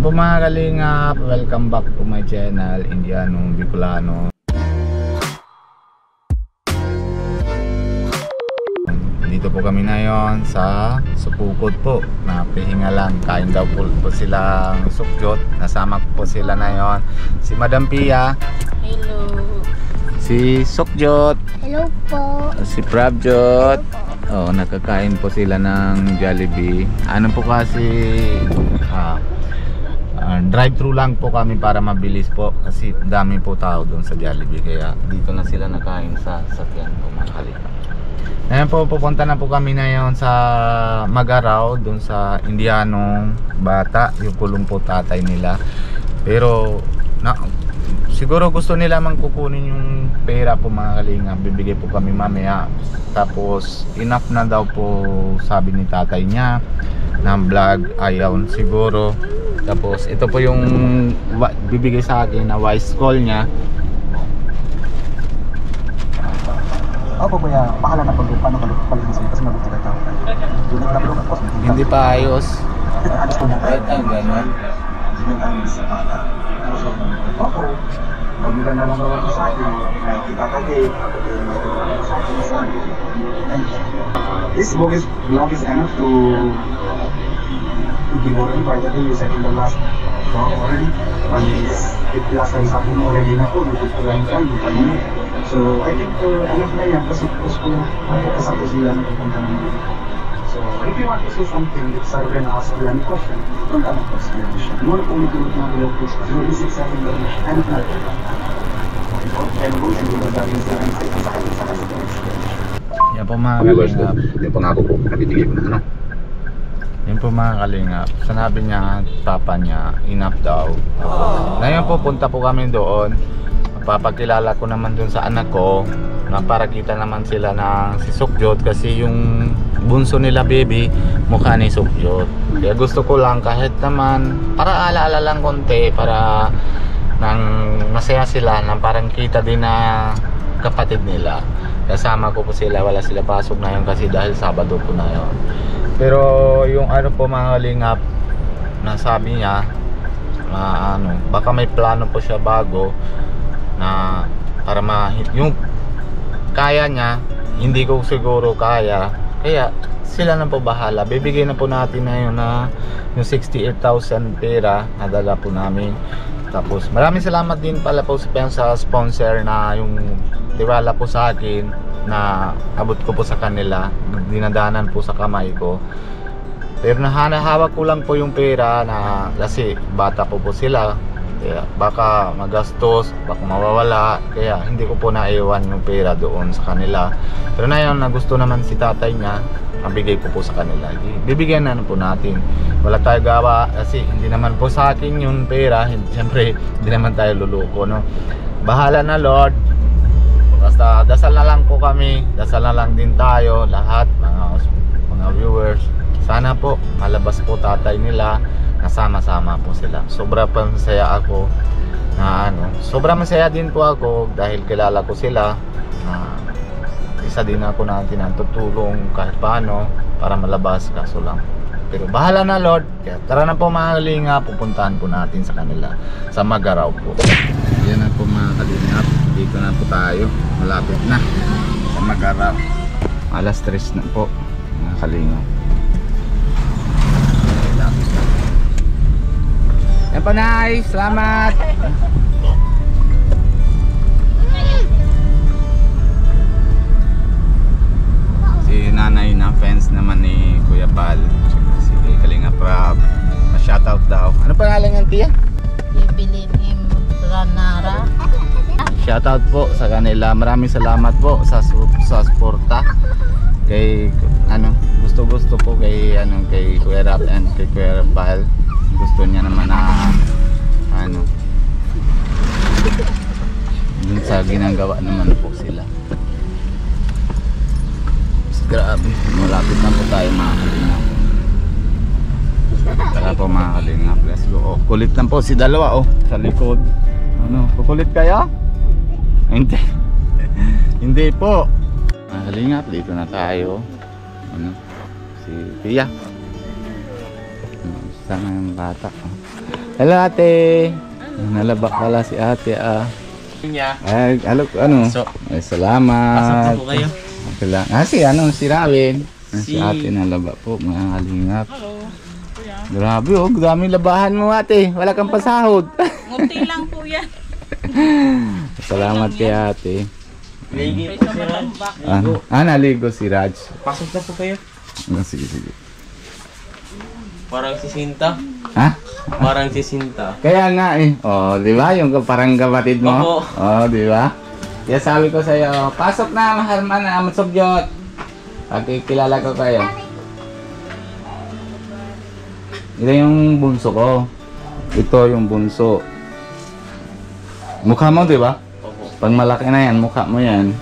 po mga kalingap, welcome back to my channel, Indianong Bicolano. Dito po kami ngayon sa Supukot po. Napihinga lang, kain daw po silang sukjot. Nasama po sila ngayon si Madam Pia. Hello. Si Sukjot. Hello po. Si Prabjot. Oh, nakakain po sila ng Jollibee. Ano po kasi drive-thru lang po kami para mabilis po kasi dami po tao doon sa Jollibee, kaya dito na sila nakain sa sakyan po mga kalingap. Ngayon po pupunta na po kami ngayon sa Magaraw, doon sa Indianong bata, yung kulong po tatay nila. Pero siguro gusto nila mang kukunin yung pera po mga kalingap, bibigay po kami mamaya. Tapos enough na daw po sabi ni tatay niya ng vlog, ayaw siguro. Tapos ito po yung bibigay sa akin na wise call niya. Opo kuya, bahala na pag paano ka palinis kasi mabuti ka tao. Hindi pa ayos. Alis ko na. Ito gano'n. Opo. Pagbigan na lang ako sa akin. Itatagay. This vlog is enough to give already. By the way, you said in the last vlog already. It last time sa akin already na po. Nagtutulang ka, hindi pa nyo. So, I think enough na yan kasi post ko kasama sila na pupunta naman. So, if you want to say something, if Sarah gonna ask you any question, don't ask us your question. More only to look na below post. 067 and not. And go to the dati sa Yan po mga kalingap. Yung pangako ko, nabibigay ko na ano. Yan po mga kalingap. Sanabi niya, papa niya, enough daw. Ngayon po punta po kami doon. Papakilala ko naman dun sa anak ko na para kita naman sila ng si Sukjot, kasi yung bunso nila baby mukha ni Sukjot. Kaya gusto ko lang kahit naman para alaala lang konti, para nang masaya sila, nang parang kita din na kapatid nila. Kasama ko po sila, wala sila pasok na yun kasi dahil Sabado po na yun. Pero yung ano po mga kalingap, nasabi niya na baka may plano po siya bago na para yung kaya niya, hindi ko siguro kaya, kaya sila na po bahala. Bibigay na po natin na yun na yung 68,000 pera na dala po namin. Tapos maraming salamat din pala po sa sponsor na yung tiwala po sa akin na abot ko po sa kanila, dinadanan po sa kamay ko. Pero nahanahawak ko lang po yung pera na kasi bata po sila. Kaya baka magastos, baka mawawala, kaya hindi ko po naiwan yung pera doon sa kanila. Pero na yun, na gusto naman si tatay niya, mabigay ko po sa kanila. Bibigyan na po natin. Wala tayo gawa kasi hindi naman po sa akin yung pera. Siyempre hindi naman tayo luluko, no? Bahala na Lord. Basta dasal na lang po kami, dasal na lang din tayo lahat, mga viewers. Sana po malabas po tatay nila, nasama-sama po sila. Sobra pa masaya ako na sobra masaya din po ako dahil kilala ko sila. Isa din ako na tinatutulong kahit paano para malabas, kaso lang. Pero bahala na Lord. Kaya tara na po mga kalingap, pupuntahan po natin sa kanila sa Magaraw po. Yan na po mga kalingap, dito na po tayo, malapit na sa Magaraw. Alas 3 na po mga kalingap. Yan po, nice. Salamat. Si nanay na fans naman ni Kuya Bal, si Kalinga Prab. Shoutout daw. Ano pangalan ng tiya? Ibilin Ranara. Shoutout po sa kanila. Maraming salamat po sa suporta. Kay gusto po kay kay Kuya Rab and kay Kuya Bal. Gusto niya naman na dun sa ginagawa naman po sila. Grabe, malapit na po tayo mga kalingap. Tara po mga kalingap, let's go. Oh, kulit lang po si dalawa sa likod. Kukulit kaya? Hindi. Hindi po. Mga kalingap, dito na tayo. Si Pia. Sana yung bata. Hello ate. Nalabak pala si ate Niya. Ay, ano? So, Ay, salamat. pasok po kayo. Okay lang. Si Rawin. Si ate nalaba po, mga kalingap. Hello. Kuya. Grabe oh, daming labahan mo ate. Wala kang pasahod. Ngunti lang po yan. Salamat kay ate. Lagi po si Raj. Naligo si Raj. Pasok na po kayo. Sige. Parang si Sinta. Ha? Parang si Sinta. Kaya nga eh. Oh, di ba? Yung parang kapatid mo. Opo. Oh, di ba? Kaya sabi ko sa iyo, pasok na, mahal na, masugyot. Pagkikilala ko kayo. Ito yung bunso ko. Ito yung bunso. Mukha mo, di ba? Opo. Pag malaki na yan, mukha mo yan.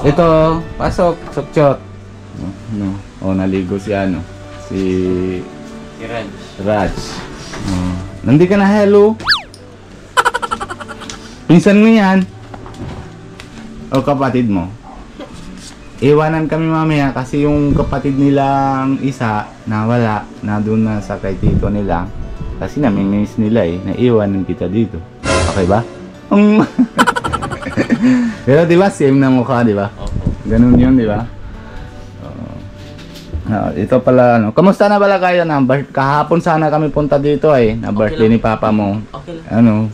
Ito, pasok, sukyot. Oh, naligo si ano. Si Si Raj. Raj. Nandi ka na, hello. Pinsan mo yan. O kapatid mo. Iwanan kami mamaya kasi yung kapatid nilang isa nawala na doon na sa kay tito nila. Kasi namimiss nila eh. Naiwanan kita dito. Okay ba? Pero di ba same na mukha, di ba? Opo. Ganun yun, di ba? Ito pala ano. Kamusta na pala kayo na kahapon sana kami punta dito eh. Na birthday ni papa mo. Okay lang. Ano?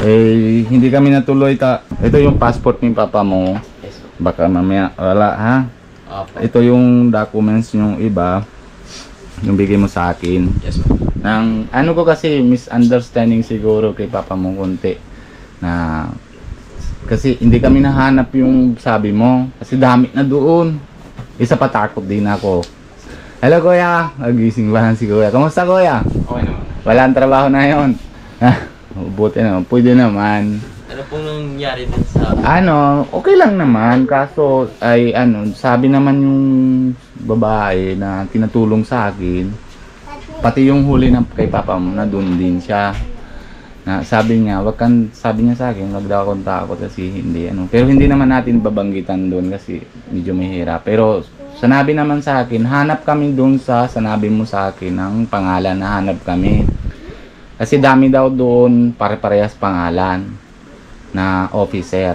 Eh hindi kami natuloy ito yung passport ni papa mo. Yes po. Baka mamaya wala ha. Opo. Ito yung documents yung iba. Yung bigay mo sa akin. Yes po. Nang ano ko kasi misunderstanding siguro kay papa mo konti. Na kasi hindi kami nahanap yung sabi mo. Kasi dami na doon. Isa pa takot din ako. Hello kuya, nagising ba si kuya? Kamusta kuya? Okay naman. Walang trabaho na yon. Buti naman, pwede naman. Ano pong nangyari din sa... Ano, okay lang naman. Kaso ay ano, sabi naman yung babae na tinutulong sa akin. Pati yung huli na kay papa mo na doon din siya. Na sabi niya, sabi niya sa akin, wag daw akong takot kasi hindi ano. Pero hindi naman natin babanggitan doon kasi medyo mahirap. Pero sanabi naman sa akin, hanap kami doon sanabi mo sa akin ng pangalan na hanap kami. Kasi dami daw doon pare-parehas pangalan na officer.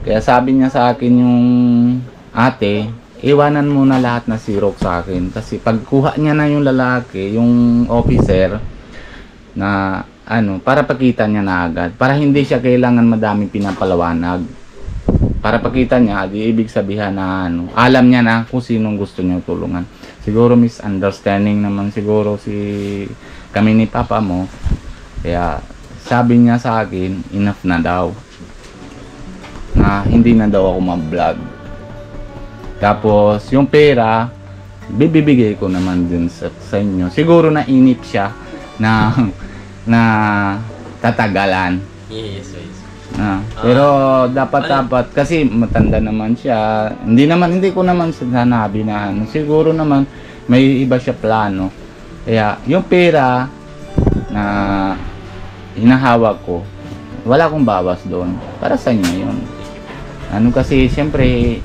Kaya sabi niya sa akin yung ate, iwanan mo na lahat na Xerox sa akin. Kasi pagkuha niya na yung lalaki, yung officer, na ano, para pakita niya na agad. Para hindi siya kailangan madaming pinapalawanag. Para pakita niya, di ibig sabihin na ano, alam niya na kung sinong gusto niya tulungan. Siguro misunderstanding naman siguro kami ni papa mo. Kaya sabi niya sa akin, enough na daw. Na hindi na daw ako ma-vlog. Tapos yung pera, bibigay ko naman din sa inyo. Siguro na inip siya na tatagalan. Yes. Pero dapat kasi matanda naman siya. Hindi ko naman sinabi na ano. Siguro naman may iba siya plano. Kaya yung pera na hinahawak ko, wala akong bawas doon. Para sa inyo yun. Ano kasi siyempre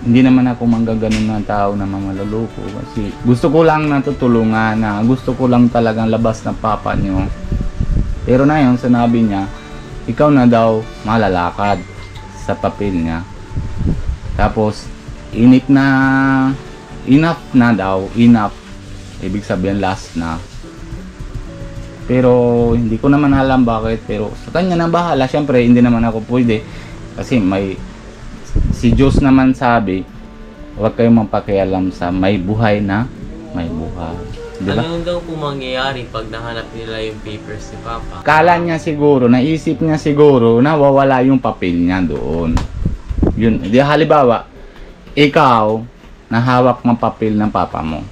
hindi naman ako manggaganon na tao na mamaluloko. Kasi gusto ko lang natutulungan na gusto ko lang talagang labas ng papa niyo. Pero na yun, sinabi niya, ikaw na daw malalakad sa papel niya. Tapos, enough na daw, enough. Ibig sabihin, last na. Pero, hindi ko naman alam bakit. Pero, sa kanya na bahala. Siyempre, hindi naman ako pwede. Kasi si Diyos naman sabi, huwag kayong mapakialam sa may buhay na may buhay. Diba? Ano daw po mangyayari pag nahanap nila yung papers ni Papa? Kala niya siguro, naisip niya siguro na wawala yung papel niya doon. Yun, di halimbawa, ikaw, nahawak ng papel ng papa mo.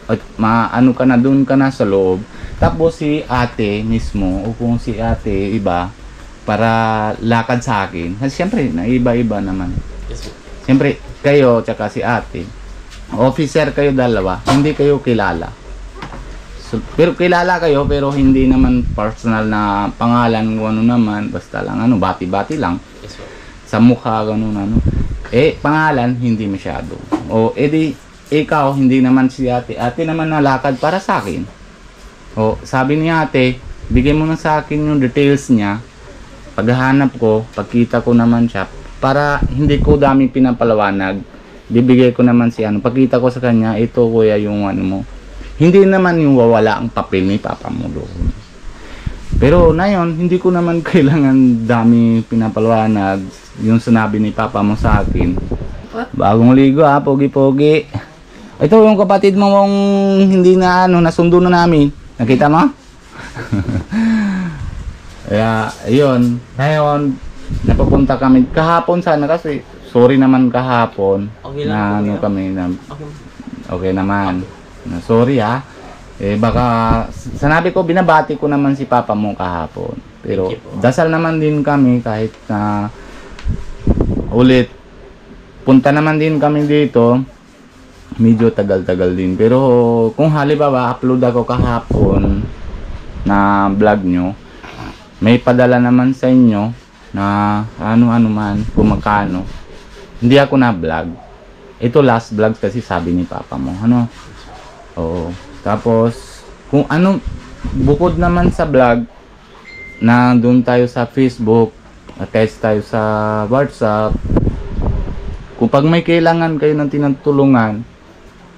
At ano ka na, doon ka na sa loob. Tapos si ate mismo, o kung si ate iba, para lakad sa akin. Kasi siyempre, naiba-iba naman. Yes, po. Siyempre, kayo, tsaka si ate, officer kayo dalawa, hindi kayo kilala. So, pero kilala kayo, pero hindi naman personal na pangalan kung ano naman, basta lang ano, bati-bati lang. Yes, po. Sa mukha, ganun ano. Pangalan, hindi masyado. Edi, ikaw, hindi naman si ate. Ate naman nalakad para sa akin. O, sabi ni ate, bigay mo na sa akin yung details niya. Paghahanap ko, pagkita ko naman siya, para hindi ko dami pinapalawanag, bibigay ko naman si ano, pagkita ko sa kanya, ito kuya yung ano mo. Hindi naman yung wawala ang papel ni papa mo doon. Pero na yun, hindi ko naman kailangan dami pinapalawanag yung sinabi ni papa mo sa akin. Bagong ligo ha, pogi-pogi. Ito yung kapatid mo mong hindi na ano, nasundo na namin. Nakita mo? Kaya, ayun. Ngayon, napapunta kami kahapon sana kasi sorry naman kahapon. Okay lang na po, ano kuya. kami na Okay. okay naman. Na sorry ha. Baka sanabi ko binabati ko naman si papa mo kahapon. Pero Thank you po. dasal naman din kami kahit na ulit punta naman din kami dito. Medyo tagal-tagal din. Pero kung halimbawa upload ako kahapon na vlog nyo, may padala naman sa inyo na ano-ano man, kung magkano. Hindi ako na vlog. Ito last vlog kasi sabi ni papa mo. Ano? Oo. Tapos, kung ano, bukod naman sa vlog, na doon tayo sa Facebook, attach tayo sa WhatsApp, kung pag may kailangan kayo ng tinutulungan,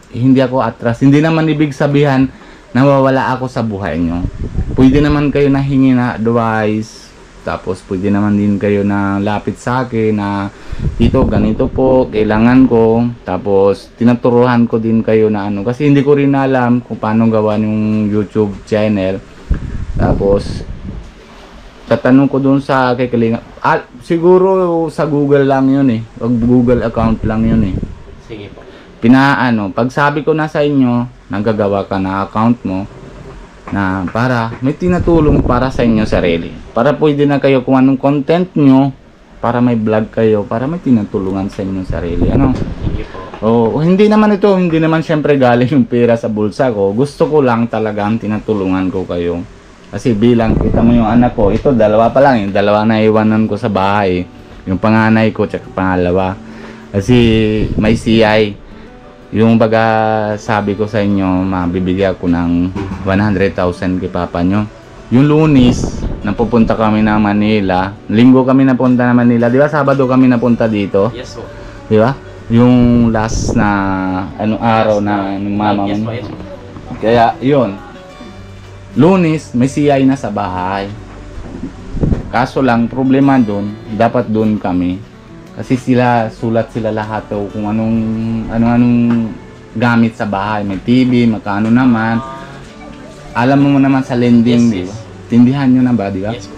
hindi ako atras. Hindi naman ibig sabihan na mawawala ako sa buhay nyo. Pwede naman kayo na hingi na advice. Tapos pwede naman din kayo na lapit sa akin na dito ganito po, kailangan ko. Tapos tinuturuan ko din kayo na ano. Kasi hindi ko rin alam kung paano gawa yung YouTube channel. Tapos tatanong ko dun sa kay Kalinga. Siguro sa Google lang yun eh. Google account lang yun eh. Sige po. Pinaano, pag sabi ko na sa inyo, nagagawa ka na account mo na para may tinatulong para sa inyo sarili. Para pwede na kayo kung anong content nyo, para may vlog kayo, para may tinatulungan sa inyo sarili. Ano? Sige po. Oh, hindi naman syempre galing yung pera sa bulsa ko. Gusto ko lang talagang tinatulungan ko kayo. Kasi bilang kita mo yung anak ko, ito dalawa pa lang, yung dalawa na iwanan ko sa bahay. Yung panganay ko tsaka pangalawa. Kasi may CI. Yung baga sabi ko sa inyo, mabibigyan ko ng 100,000 kay papa nyo. Yung Lunes, napupunta kami ng Manila. Linggo kami napunta ng Manila. Di ba Sabado kami napunta dito? Yes po. Di ba? Yung last na araw na mama Yes mo. po, yes po. Kaya yun. Lunes, may CI na sa bahay. Kaso lang, problema doon, dapat doon kami. Kasi sulat sila lahat o kung anong gamit sa bahay. May TV, magkano naman. Alam mo naman sa lending, Yes, di yes. ba? Tindihan nyo na ba, di ba? Yes po.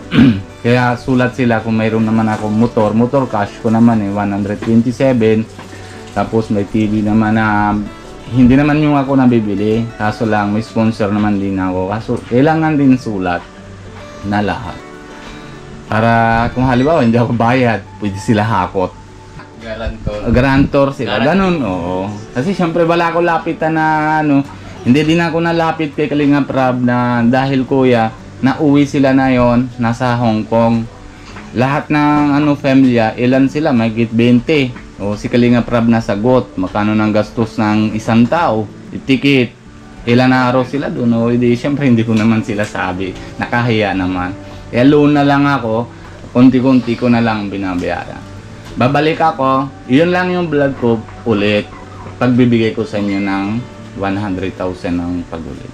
Kaya sulat sila kung mayroon naman ako motor cash ko naman 127. Tapos may TV naman na hindi naman yung ako nabibili. Kaso lang may sponsor naman din ako. Kaso kailangan din sulat na lahat. Para kung halimbawa hindi ako bayad, pwede sila hakot. Guarantor sila. Ganun, oo. Kasi syempre wala ako lapitan na ano. Hindi din ako nalapit kay Kalinga Prab na dahil kuya, nauwi sila na yon, nasa Hong Kong. Lahat ng pamilya, ilan sila? Mahigit 20. O si Kalinga Prab nasagot, makano ng gastos ng isang tao, ticket. Ilan na araw sila doon? O hindi, syempre hindi ko naman sila sabi. Nakahiya naman. Kaya loan na lang ako, konti-konti ko na lang binabayaran. Babalik ako, yun lang yung vlog ko ulit. Pagbibigay ko sa inyo ng 100,000 ng pagulit.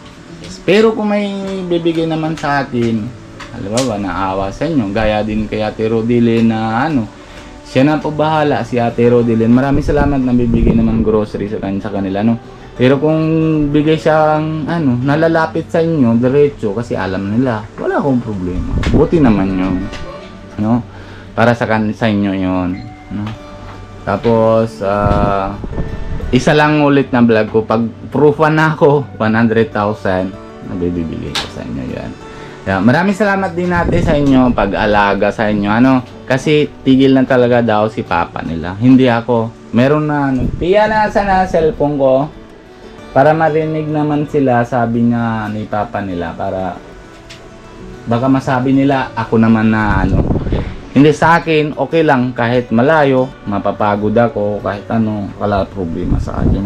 Pero kung may bibigay naman sa akin, halimbawa naawa sa inyo, gaya din kay Ate Rodilyn na siya na po bahala, si Ate Rodilyn. Maraming salamat na bibigay naman grocery sa kanila, no? Pero kung bigay siyang nalalapit sa inyo diretso kasi alam nila, wala akong problema. Buti naman yun, no? Para sa inyo yun, no? Tapos isa lang ulit na vlog ko, pag proofan na ako 100,000 na bibigay ko sa inyo yan. Kaya maraming salamat din natin sa inyo pag-alaga sa inyo, kasi tigil na talaga daw si papa nila, hindi ako. Meron na piya na sana cellphone ko para marinig naman sila, sabi nga ni papa nila, para baka masabi nila ako naman na hindi sa akin, okay lang kahit malayo, mapapagod ako kahit wala problema sa akin,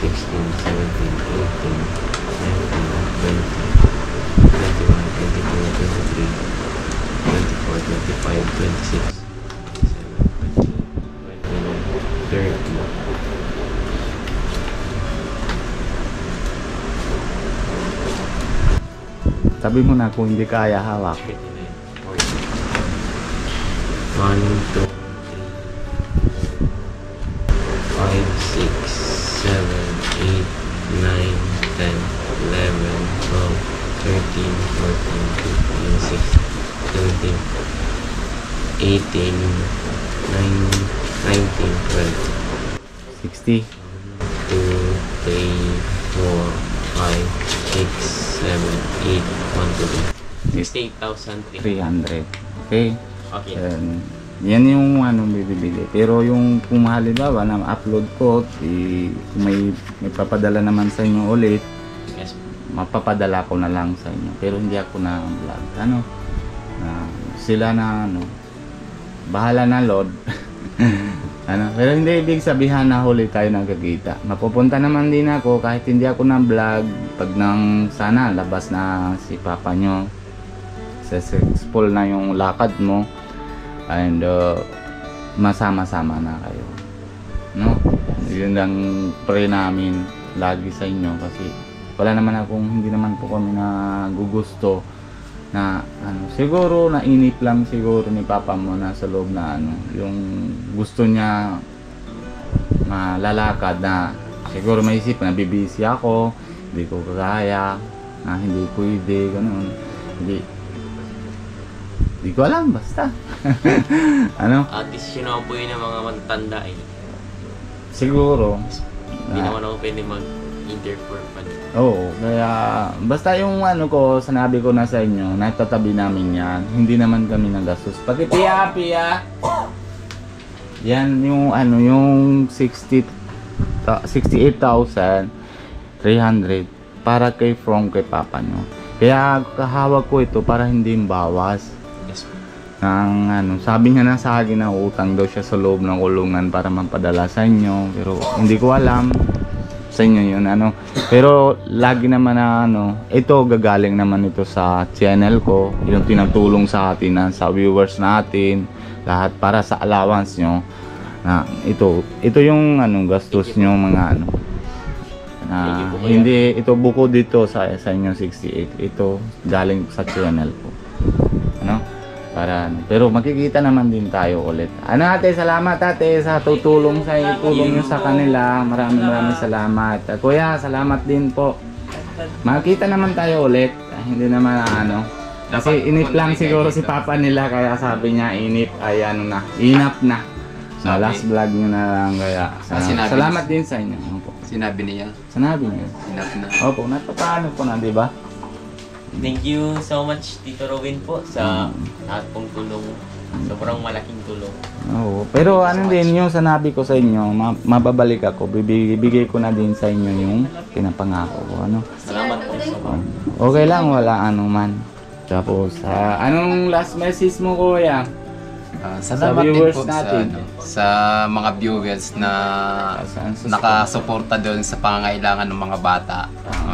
16, 17, 18, 19, 20, 21, 22, 23, 24, 25, 26, 27, 28, 29, 30. Sabi mo na kung hindi kaya hawak. 1, 2, 3, 4, 5, 6, 7, 8, 9, 10, 11, 12, 13, 14, 15, 16, 17, 18, 19, 20, 21, 22, 23, 24, 25, 26, 27, 28, 29, 30. 68,300. 300. Okay? Okay. Yan yung bibili. Pero yung kung halimbawa na upload ko, kung may papadala naman sa inyo ulit, Yes. mapapadala ko na lang sa inyo. Pero hindi ako na vlog. Sila na bahala na load. Pero hindi ibig sabihin na huli tayo nagkakita. Mapupunta naman din ako kahit hindi ako na vlog pag nang sana labas na si papa nyo. Successful na yung lakad mo. And masama-sama na kayo. No? Yun lang pray namin lagi sa inyo kasi wala naman hindi naman po kami nagugusto na siguro nainip lang siguro ni papa mo na sa loob na yung gusto niya malalakad na siguro may isip na bibisi ako, hindi ko kaya, na hindi pwede, ganun. Hindi ko alam, basta. Desisyon ako po yun ng mga matatanda eh. Siguro. Hindi naman ako pwede mag-interfere pa. Oo, kaya basta yung ko, sanabi ko na sa inyo, natatabi namin yan. Hindi naman kami nagastos. Pakipiya. Yan yung yung 68,300 para kay kay papa nyo. Kaya kahawag ko ito para hindi bawas. Yes. Sabi niya na sa akin na utang daw siya sa loob ng kulungan para magpadala sa inyo. Pero hindi ko alam sa inyo yun pero lagi naman ito gagaling naman ito sa channel ko, yung tinatulong sa atin sa viewers natin lahat para sa allowance nyo na ito yung gastos nyo mga hindi ito buko dito sa inyo 68 ito galing sa channel ko para pero makikita naman din tayo ulit. Ate, salamat ate sa tutulong sa tulong nyo sa kanila. Maraming salamat. Kuya, salamat din po. Makikita naman tayo ulit. Hindi naman kasi inip lang siguro si papa nila kaya sabi niya inip ay inap na. Last vlog nyo na lang kaya. Salamat din sa inyo. Opo. Sinabi niya. Sinabi niya. Inap na. Opo, napapano po na, di ba? Thank you so much Tito Robin po sa lahat pong tulong. Sobrang malaking tulong. Oo, pero din yung sanabi ko sa inyo, mababalik ako, bibigay ko na din sa inyo yung pinapangako ko. Salamat po. Okay lang, wala man. Tapos, anong last message mo kuya? Salamat din viewers po natin. sa mga viewers na nakasuporta doon sa pangangailangan ng mga bata.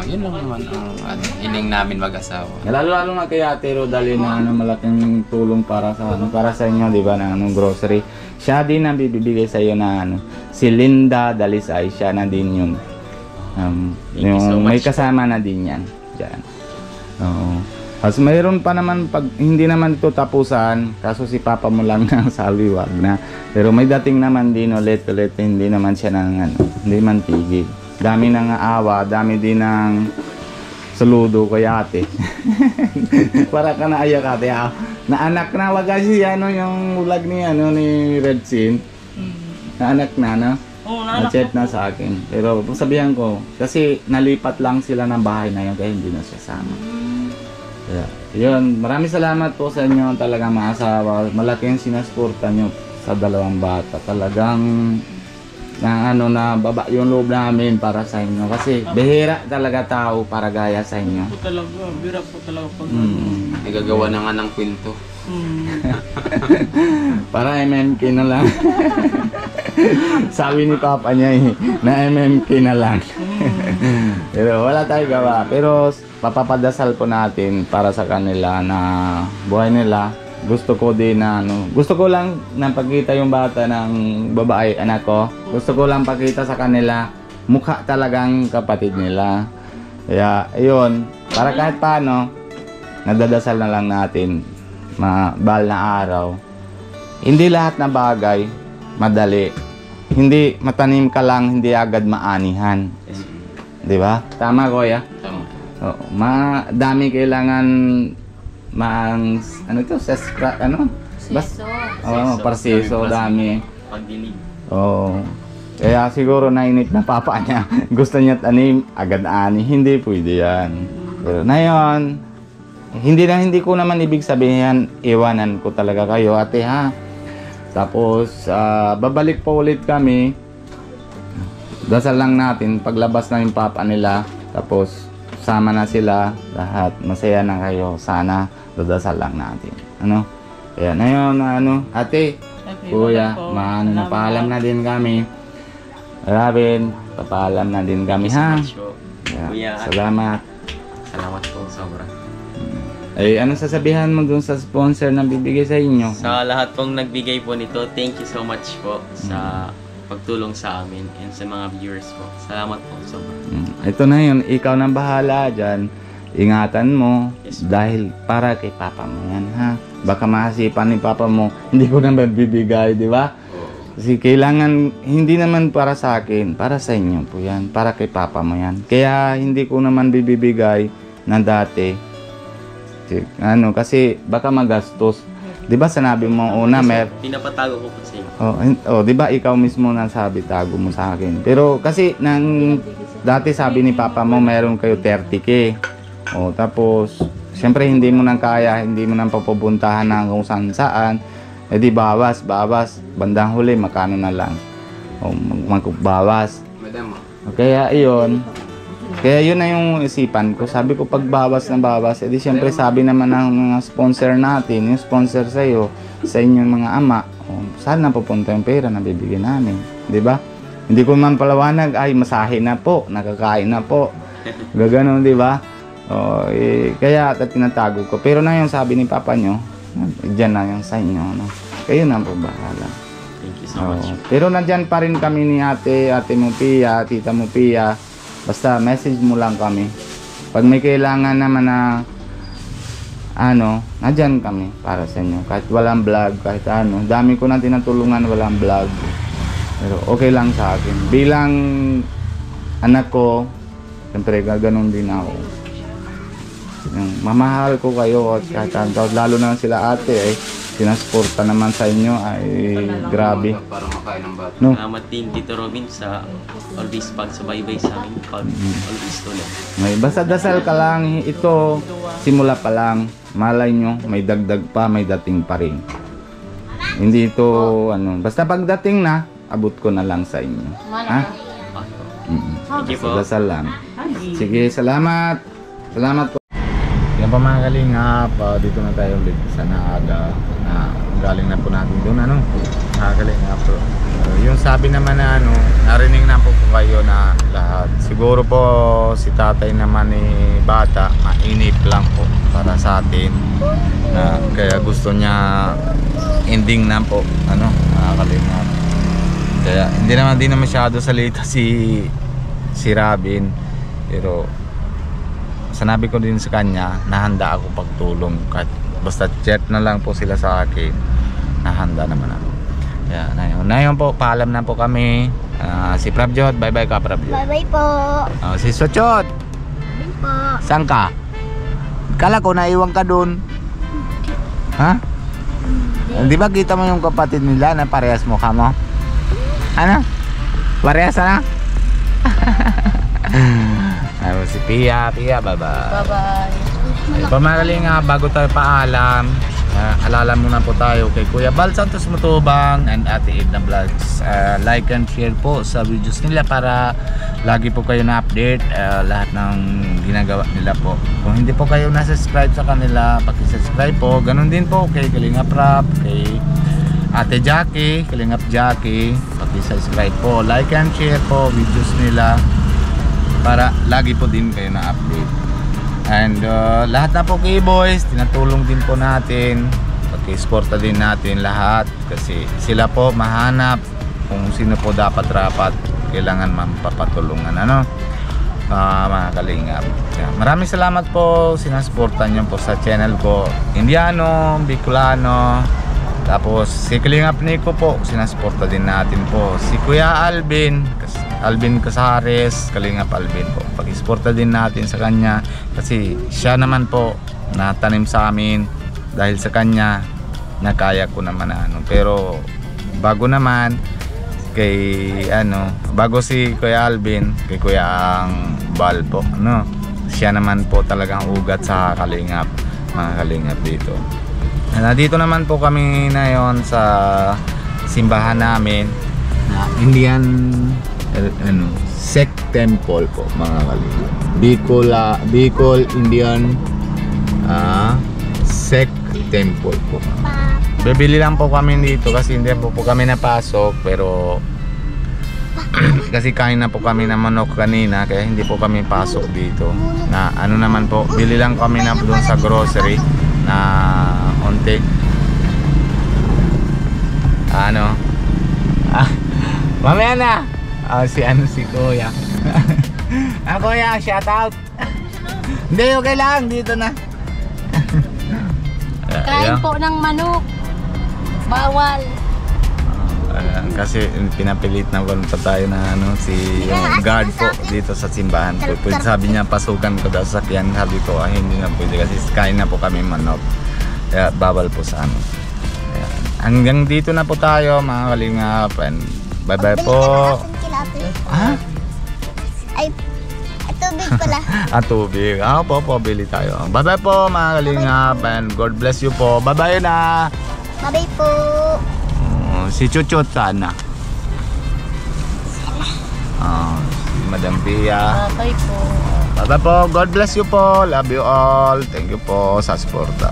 Yun lang naman ang hiling namin mag-asawa. Lalo na kay Ate Rodalyn na malaking tulong para sa inyo, di ba, na grocery. Siya din ang bibigay sa iyo na si Linda Dalisay, siya na din yun. Yung may kasama na din yan. Diyan. Kasi mayroon pa naman pag hindi naman ito tapusan, kaso si papa mo lang na sabi wag na. Pero may dating naman din ulit hindi naman siya hindi man tigil. Dami nang awa, dami din ng saludo kay ate. Para ka naiyak ate. Na anak na wag kasi yung vlog ni Red Sin. Na anak na Oo, na-chat na sa akin. Pero sabihan ko, kasi nalipat lang sila ng bahay na yun kaya hindi na siya sama. Yun, maraming salamat po sa inyo talagang mga asawa. Malaking sinasporta nyo sa dalawang bata. Talagang na baba yung loob namin para sa inyo. Kasi bihira talaga tao para gaya sa inyo. Bira po talaga pag Nagagawa na nga ng kwento. Para MMK na lang. Sabi ni papa niya na MMK na lang. Pero wala tayong gawa. Pero papapadasal po natin para sa kanila na buhay nila. Gusto ko din na gusto ko lang na pagkita yung bata ng babae anak ko. Gusto ko lang pakita sa kanila mukha talagang kapatid nila. Kaya ayun, para kahit paano nadadasal na lang natin mahal na araw. Hindi lahat na bagay madali. Hindi matanim ka lang, hindi agad maanihan. Di ba? Tama, kuya? Tama. Madami kailangan parseso, dami. Pagdilig. Kaya siguro nainip na papa niya. Gusto niya tanim, agad ani. Hindi pwede yan. Pero na yun, hindi ko naman ibig sabihin iwanan ko talaga kayo, ate, ha. Tapos babalik po ulit kami. Dasal lang natin paglabas na yung papa nila, tapos sama na sila lahat, masaya na kayo, sana dadasal lang natin, ano. Kaya ngayon, ate, kuya, paalam na din kami. Robin, papaalam na din kami, ha. Kuya, Salamat. salamat po sobra. Ay, ano sasabihan mo dun sa sponsor na bibigay sa inyo? Sa lahat pong nagbigay po nito, thank you so much po sa pagtulong sa amin and sa mga viewers po. Salamat po sobra. Ito na yun, ikaw nang bahala dyan. Ingatan mo, Yes, dahil para kay papa mo yan, ha. Baka mahasipan ni papa mo, hindi ko naman bibigay, di ba? Kasi kailangan, hindi naman para sa akin, para sa inyo po yan, para kay papa mo yan. Kaya hindi ko naman bibigay na dati. Kasi baka magastos. Di ba sinabi mo una, Pinapatago ko po sa inyo. di ba ikaw mismo nasabi, tago mo sa akin. Pero kasi dati sabi ni papa mo meron kayo 30K. Tapos siyempre hindi mo nang kaya, hindi mo nang papupuntahan ng kung saan. Di bawas, bandang huli makano na lang. Magbawas. Madam, Kaya yun na yung isipan ko. Sabi ko pag bawas na bawas, edi siyempre sabi naman ng mga sponsor natin, yung sponsor sa'yo, sa inyong mga ama, saan na pupunta yung pera na bibigyan namin, di ba? Hindi ko man palawanag, ay masahe na po, nakakain na po, gaganon, di ba? Kaya tinatago ko. Pero na yung sabi ni papa nyo, dyan na yung sa inyo, no? Kayo na po bahala. Thank you so much. Pero nandyan pa rin kami ni ate mo Pia, tita mo Pia. Basta message mo lang kami. Pag may kailangan naman na nandyan kami para sa inyo. Kahit walang vlog, kahit dami ko na tinatulungan, walang vlog. Pero okay lang sa akin. Bilang anak ko, siyempre gaganon din ako. Mamahal ko kayo at kahit lalo na sila ate sinasporta naman sa inyo grabe. para makain ng bata. No? Salamat din Tito Robin sa always pagsubaybay sa amin, always tulong. Basta dasal ka lang, ito simula pa lang, malay nyo may dagdag pa, may dating pa rin. Hindi ito basta pagdating na abot ko na lang sa inyo, ha? Thank you Basta po. dasal lang. Sige, salamat po. Yan pa mga kalingap, dito na tayo ulit sa Naaga na galing na po natin doon, mga kalingap. Yung sabi naman na narinig na po kayo na lahat. Siguro po si tatay naman ni bata, mainip lang po para sa atin, na kaya gusto niya ending na po, mga kalingap. Kaya hindi naman din na masyado salita si Robin, pero sanabi ko din sa kanya, nahanda ako pagtulong. Kahit basta chat na lang po sila sa akin, nahanda naman ako. Kaya ngayon po, paalam na po kami. Si Prabjot, bye bye ka Prabjot. Bye bye po. Si Sochot, Bye po. saan ka? Kala ko naiwan ka dun. Ha? Di ba kita mo yung kapatid nila na parehas mukha mo? Parehas na? Si Pia, bye bye. Bye-bye. Pamaraling bago tayo paalam, alala muna po tayo kay Kuya Bal Santos Matubang and Ate Edna Vlogs. Like and share po sa videos nila para lagi po kayo na-update lahat ng ginagawa nila po. Kung hindi po kayo na-subscribe sa kanila, paki-subscribe po. Ganon din po kay Kalingap Rap, kay Ate Jackie, Kalingap Jackie, paki-subscribe po. Like and share po videos nila para lagi po din kayo na-update. And lahat na po kay boys, tinatulong din po natin, pag-exporta din natin lahat kasi sila po mahanap kung sino po dapat rapat kailangan mapapatulungan, mga kalingap. Maraming salamat po, sinasportan nyo po sa channel ko, Indiano, Bicolano. Tapos si Kalingap Nico po, sinasporta din natin po. Si Kuya Alvin Casares, Kalingap Alvin po, pag-exporta din natin sa kanya kasi siya naman po natanim sa amin. Dahil sa kanya nakaya ko naman pero bago naman kay bago si Kuya Alvin, kay Kuya ang Bal po, siya naman po talagang ugat sa Kalingap. mga kalingap dito. Nandito naman po kami ngayon sa simbahan namin na Indian Sikh temple po, mga kalingap. Bicol Indian Sikh temple po. Bibili lang po kami dito kasi hindi po kami napasok, pero kasi kain na po kami ng manok kanina kaya hindi po kami pasok dito. Na ano naman po, bili lang kami na doon sa grocery na onte. Mamaya na. Si Kuya. Kuya, shout out. Hindi, okay lang, dito na. Kain po ng manok. Bawal. Kasi pinapilit na pa tayo na si yung guard po dito sa simbahan po. Sabi niya pasukan ko daw sa sakyan. Sabi ko hindi na pwede kasi kain na po kami manok. Kaya bawal po sa amin. Hanggang dito na po tayo, mga kalingap. Bye bye po. Ha? Ay, tubig pala. Tubig. Po, bili tayo. Bye bye po, mga kalingap. And God bless you po. Bye bye na. Bye bye po. Si Chuchot sana. Si Madam Pia. Bye po. Bye bye po. God bless you po. Love you all. Thank you po sa suporta.